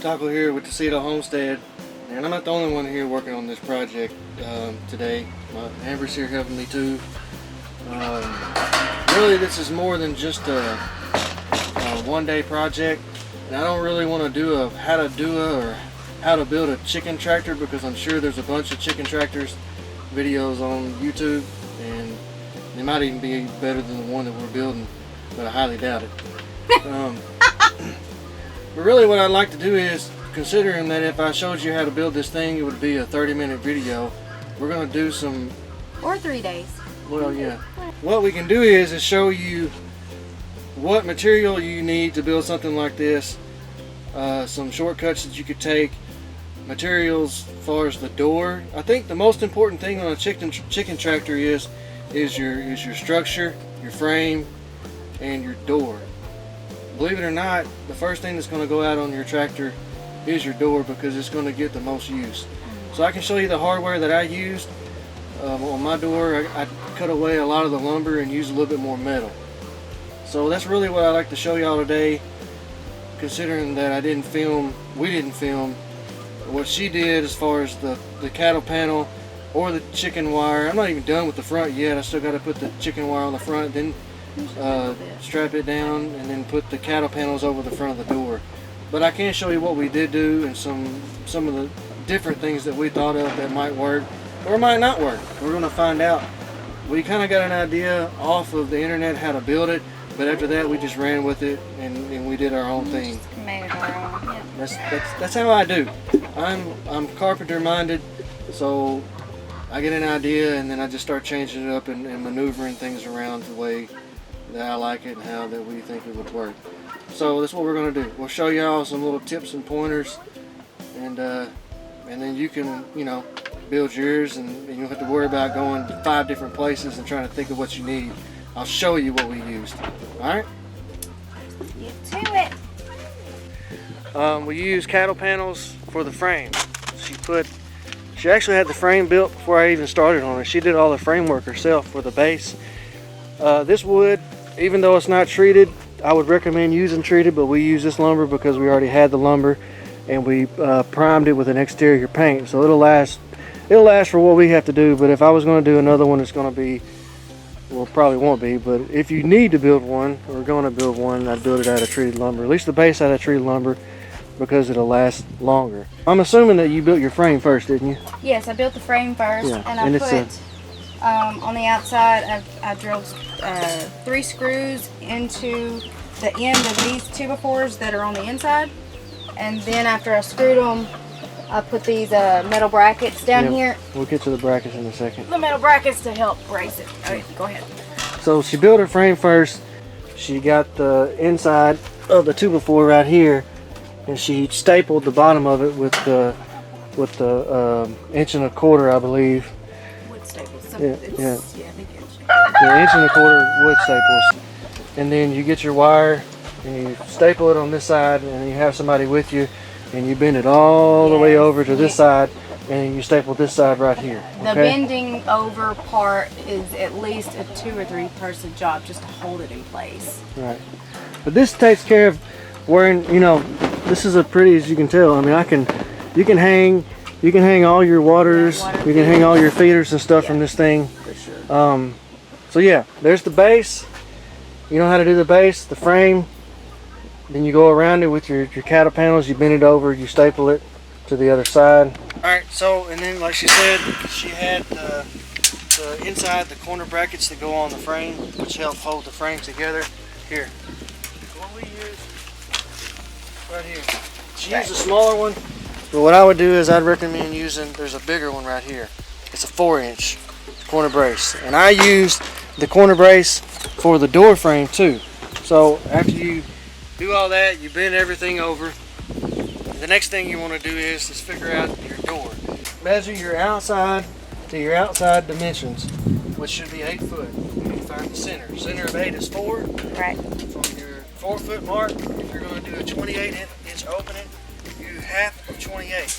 Taco here with the Homestead, and I'm not the only one here working on this project today. Amber's here helping me too. Really, this is more than just a one-day project, and I don't really want to do a how to build a chicken tractor, because I'm sure there's a bunch of chicken tractors videos on YouTube, and they might even be better than the one that we're building, but I highly doubt it. But really what I'd like to do is, considering that if I showed you how to build this thing, it would be a 30-minute video. We're going to do some... Or 3 days. Well, yeah. What we can do is show you what material you need to build something like this, some shortcuts that you could take, materials as far as the door. I think the most important thing on a chicken tractor is your structure, your frame, and your door. Believe it or not, the first thing that's going to go out on your tractor is your door, because it's going to get the most use. So I can show you the hardware that I used on my door. I cut away a lot of the lumber and used a little bit more metal. So that's really what I like to show y'all today, considering that we didn't film what she did as far as the cattle panel or the chicken wire. I'm not even done with the front yet. I still got to put the chicken wire on the front, then strap it down, and then put the cattle panels over the front of the door. But I can show you what we did do and some of the different things that we thought of that might work or might not work. We're going to find out. We kind of got an idea off of the internet how to build it, but after that we just ran with it and we did our own thing. Just made it our own. Yeah. That's how I do. I'm carpenter minded, so I get an idea and then I just start changing it up and maneuvering things around the way that I like it and how that we think it would work. So that's what we're going to do. We'll show y'all some little tips and pointers, and then you can, build yours, and you don't have to worry about going to 5 different places and trying to think of what you need. I'll show you what we used. Alright? Get to it. We used cattle panels for the frame. She actually had the frame built before I even started on it. She did all the framework herself for the base. This wood, even though it's not treated, I would recommend using treated, but we use this lumber because we already had the lumber, and we primed it with an exterior paint, so it'll last for what we have to do. But if I was going to do another one, it's going to be, well, probably won't be, but if you need to build one or going to build one, I'd build it out of treated lumber, at least the base out of treated lumber, because it'll last longer. I'm assuming that you built your frame first, didn't you? Yes, I built the frame first, yeah. And I put on the outside, I drilled 3 screws into the end of these 2x4s that are on the inside, and then after I screwed them, I put these metal brackets down here. We'll get to the brackets in a second. The metal brackets to help brace it. Okay, go ahead. So she built her frame first. She got the inside of the 2x4 right here, and she stapled the bottom of it with the 1.25 inches, I believe. Wood staples. Yeah, I think it's 1.25 inch wood staples. And then you get your wire and you staple it on this side, and you have somebody with you, and you bend it all the way over to this side, and you staple this side right here. The bending over part is at least a 2 or 3 person job just to hold it in place. Right. But this takes care of wearing, this is a pretty, as you can tell. I mean, you can hang all your waters, you can hang all your feeders and stuff from this thing. For sure. So yeah, there's the base. You know how to do the base, the frame. Then you go around it with your cattle panels, you bend it over, you staple it to the other side. Alright, so, and then like she said, she had the inside, the corner brackets that go on the frame, which help hold the frame together. Here. What we use right here. She used a smaller one, but what I would do is I'd recommend using, there's a bigger one right here. It's a 4-inch corner brace. And I used the corner brace for the door frame too. So after you do all that, you bend everything over. The next thing you want to do is figure out your door. Measure your outside to your outside dimensions, which should be 8 foot. You find the center. Center of 8 is 4. Right. From your 4 foot mark, if you're going to do a 28-inch opening, you half of 28.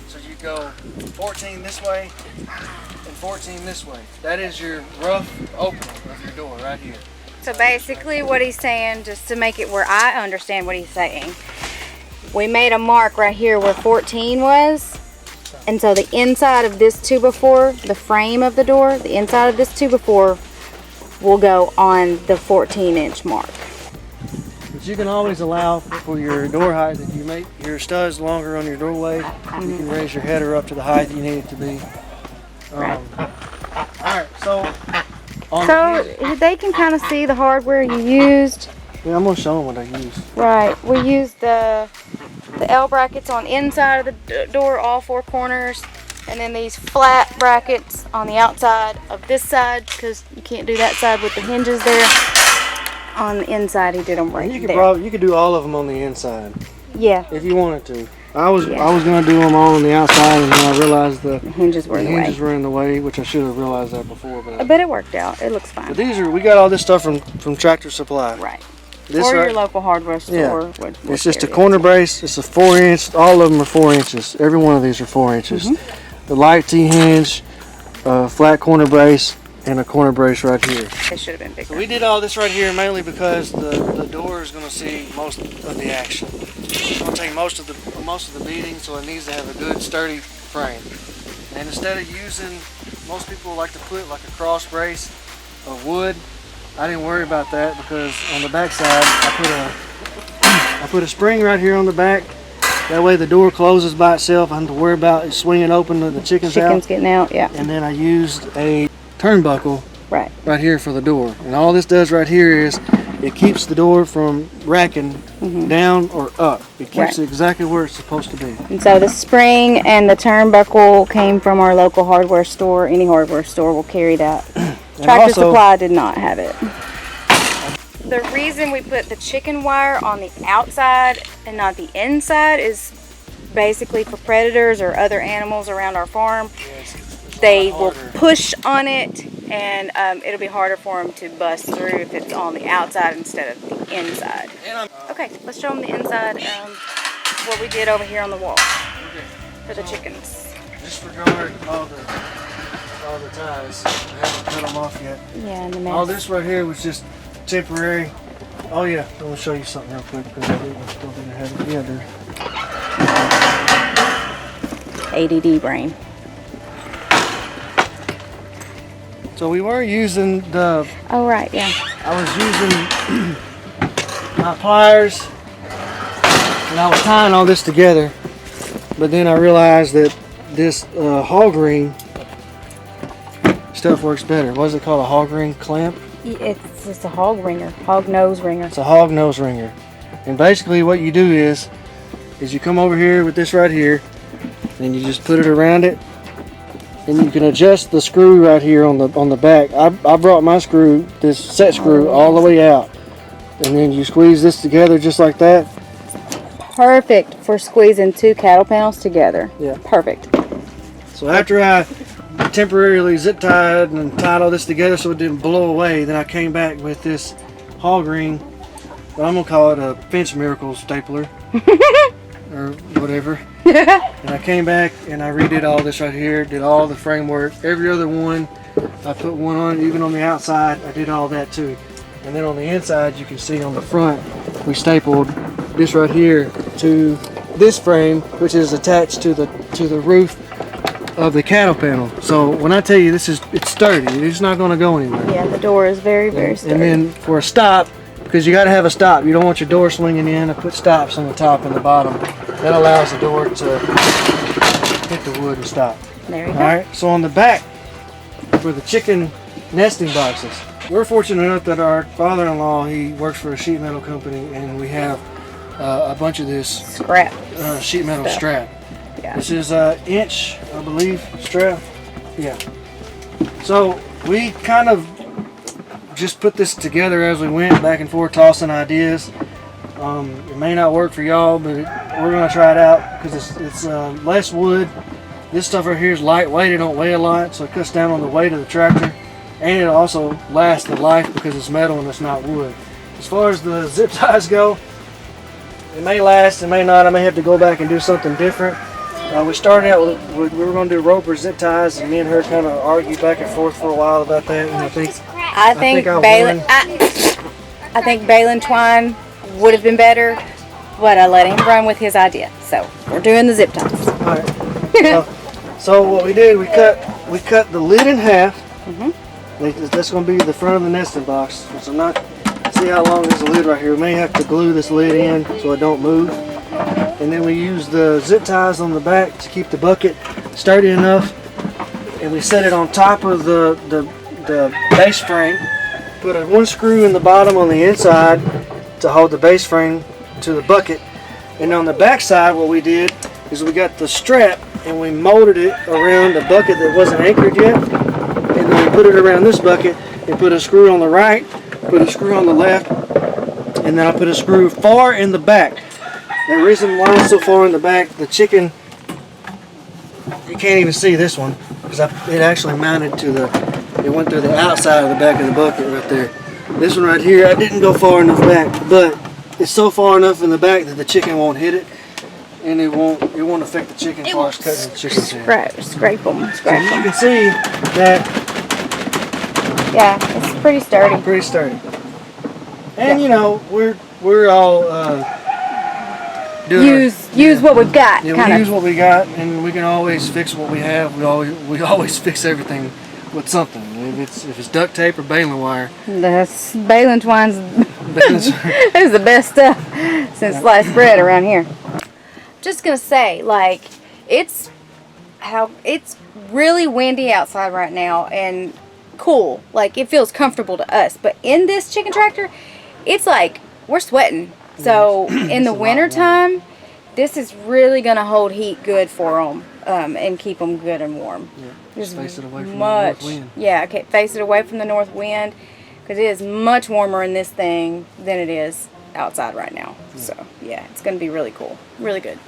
So you go 14 this way and 14 this way. That is your rough opening of your door right here. So basically what he's saying, just to make it where I understand what he's saying, we made a mark right here where 14 was. And so the inside of this 2x4, the frame of the door, the inside of this 2x4 will go on the 14-inch mark. But you can always allow for your door height, if you make your studs longer on your doorway, you can raise your header up to the height you need it to be. Right. Alright, so they can kind of see the hardware you used. yeah, I'm going to show them what I used. Right, we used the L brackets on inside of the door, all 4 corners, and then these flat brackets on the outside of this side, because you can't do that side with the hinges there. On the inside, he did them right there. You could do all of them on the inside. Yeah. If you wanted to. I was going to do them all on the outside, and then I realized the hinges were in the way, which I should have realized that before. But it worked out. It looks fine. But we got all this stuff from Tractor Supply. Right. This or your local hardware store. Yeah. It's just a corner brace. It's a 4-inch. All of them are 4 inches. Every one of these are 4 inches. The light T-hinge, flat corner brace, and a corner brace right here. It should have been bigger. So we did all this right here mainly because the door is going to see most of the action. It's going to take most of the beating, so it needs to have a good sturdy frame. And instead of using, most people like to put like a cross brace of wood. I didn't worry about that because on the back side I put a spring right here on the back. That way the door closes by itself. I don't have to worry about it swinging open to the chickens getting out, yeah. And then I used a turnbuckle right here for the door. And all this does right here is it keeps the door from racking down or up. It keeps it exactly where it's supposed to be. And so the spring and the turnbuckle came from our local hardware store. Any hardware store will carry that. Tractor Supply did not have it. The reason we put the chicken wire on the outside and not the inside is basically for predators or other animals around our farm. They will push on it, and it'll be harder for them to bust through if it's on the outside instead of the inside. Okay, let's show them the inside, what we did over here on the wall for the chickens. Disregard all the ties. I haven't cut them off yet. Yeah, and the mess. All this right here was just temporary. Oh yeah, I'm gonna show you something real quick because I don't think I have it. Yeah, dude. ADD brain. So we were using the. Oh right, yeah. I was using my pliers, and I was tying all this together. But then I realized that this hog ring stuff works better. What is it called? A hog ring clamp? It's a hog ringer, hog nose ringer. It's a hog nose ringer. And basically what you do is you come over here with this right here, and you just put it around it, and you can adjust the screw right here on the back. I brought my screw, this set screw, all the way out, and then you squeeze this together just like that. Perfect for squeezing 2 cattle panels together. Yeah. Perfect. So after I temporarily zip tied and tied all this together so it didn't blow away, then I came back with this hog ring, but I'm gonna call it a Fence Miracle stapler or whatever. And I came back and I redid all this right here, did all the framework, every other one. I put one on, even on the outside, I did all that too. And then on the inside, you can see on the front, we stapled this right here to this frame, which is attached to the roof of the cattle panel. So when I tell you it's sturdy, it's not going to go anywhere. Yeah, the door is very, very sturdy. And then for a stop, because you got to have a stop, you don't want your door swinging in. I put stops on the top and the bottom. That allows the door to hit the wood and stop. There you go. All right. So on the back, for the chicken nesting boxes, we're fortunate enough that our father-in-law, he works for a sheet metal company, and we have a bunch of this scrap sheet metal strap. Yeah. This is an inch, I believe, strap. Yeah. So we kind of just put this together as we went, back and forth, tossing ideas. It may not work for y'all, but we're gonna try it out because it's less wood. This stuff right here is lightweight. It don't weigh a lot, so it cuts down on the weight of the tractor, and it also lasts the life because it's metal and it's not wood. As far as the zip ties go, it may last, it may not. I may have to go back and do something different. We started out with we were going to do rope or zip ties, and me and her kind of argued back and forth for a while about that. And I think balin twine would have been better, but I let him run with his idea. So we're doing the zip ties. All right. So what we did, we cut the lid in half. That's going to be the front of the nesting box. So see how long is the lid right here. We may have to glue this lid in so it don't move. And then we use the zip ties on the back to keep the bucket sturdy enough. And we set it on top of the base frame. Put one screw in the bottom on the inside to hold the base frame to the bucket. And on the back side, what we did is we got the strap and we molded it around the bucket that wasn't anchored yet. And then we put it around this bucket and put a screw on the right, put a screw on the left, and then I put a screw far in the back. The reason why it's so far in the back, the chicken, you can't even see this one because it actually mounted to it went through the outside of the back of the bucket right there. This one right here, I didn't go far enough back, but it's so far enough in the back that the chicken won't hit it, and it won't affect the chicken as far as cutting the chicken's head. Scrape them. So you can see that. Yeah, it's pretty sturdy. Pretty sturdy. And you know, we're all doing use what we've got. Yeah, we use what we got, and we can always fix what we have. We always fix everything with something. If it's duct tape or baling wire. The baling twine's is the best stuff since sliced bread around here. Just gonna say, like, it's really windy outside right now and cool. Like, it feels comfortable to us. But in this chicken tractor, it's like we're sweating. So in the winter time, this is really gonna hold heat good for them and keep them good and warm. Yeah. Just face it away from the north wind. Yeah, okay, face it away from the north wind because it is much warmer in this thing than it is outside right now. Yeah. So yeah, it's gonna be really cool, really good.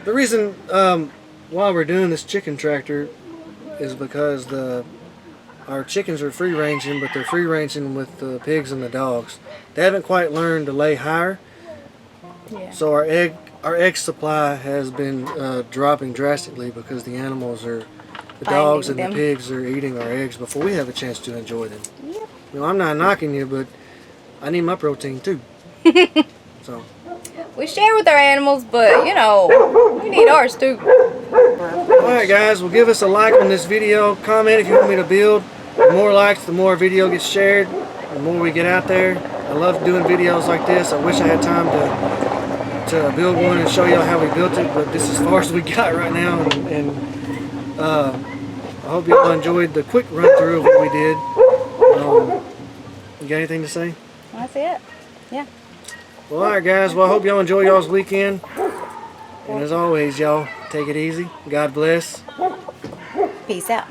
The reason why we're doing this chicken tractor is because our chickens are free ranging, but they're free ranging with the pigs and the dogs. They haven't quite learned to lay higher. Yeah. So our egg supply has been dropping drastically because the dogs and the pigs are eating our eggs before we have a chance to enjoy them. Yep. You know, I'm not knocking you, but I need my protein too. So we share with our animals, but you know, we need ours too. Alright guys, well, give us a like on this video. Comment if you want me to build. The more likes, the more video gets shared, the more we get out there. I love doing videos like this. I wish I had time to build one and show y'all how we built it, but this is as far as we got right now. And I hope y'all enjoyed the quick run through of what we did. You got anything to say? That's it. Yeah. Well, alright guys, well, I hope y'all enjoy y'all's weekend. And as always, y'all, take it easy. God bless. Peace out.